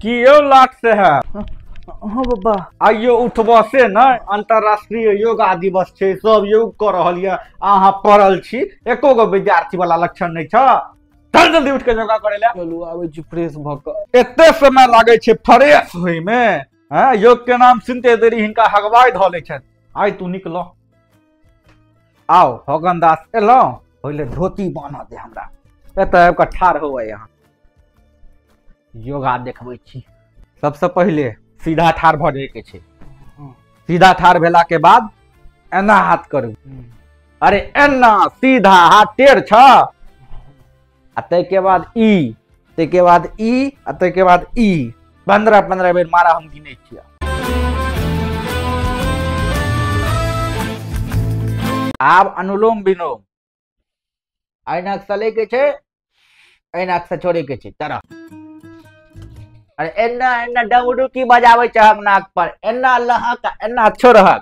कि यो लाट से है। हाँ बाबा। आइयो उठबो से न अंतरराष्ट्रीय योगा दिवस छै, सब योग कर रहल ये, अहाँ पढ़ल छी, एको गो विद्यार्थी वाला लक्षण नहीं छ। चल जल्दी उठ के योगा करे ले। चलू आबै छी फ्रेश भ क। एते समय लागे छै फ्रेश होय में। हैं योग के नाम सुनते देरी हिनका हगवाई ध ले छन। आइ तू निकलो। आओ हगन दास एलो, पहले धोती बांधा दे हमरा। एतय आबि के ठाढ़ होवे यहाँ। योगा देखबै छी। सबसे पहले सीधा ठाढ़ भ जाए के छै। सीधा ठाढ़ भेला के बाद एना हाथ करू। अरे एना सीधा हाथ टेढ़ छ। आ तै के बाद ई, तै के बाद ई, आ तै के बाद ई। 15-15 बेर मारा हम गिनै छियै। आब अनुलोम विलोम। ऐनक से ले के छै, ऐनक से छोड़े के छै। तरह अरे एना एना डमरू की बजावे चाहक नाक पर, एना लहक एना छोड़हक।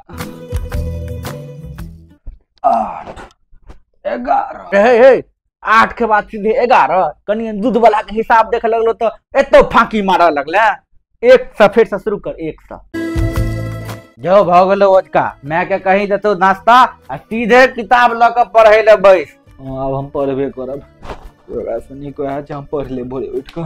8 11 8 के बाद सीधे 11। कनी दूध वाला के हिसाब देख लगलो तो एतो फांकी मारा लगले। 1 से फिर से शुरू कर। 1 से जो भ गेलो ओजका। मैं के कहीं देतो नाश्ता आ सीधे किताब ल के पढ़े ले बैस। अब हम पढ़बे करब। योगा से नीक है हम पढ़ ले भोरे उठ के।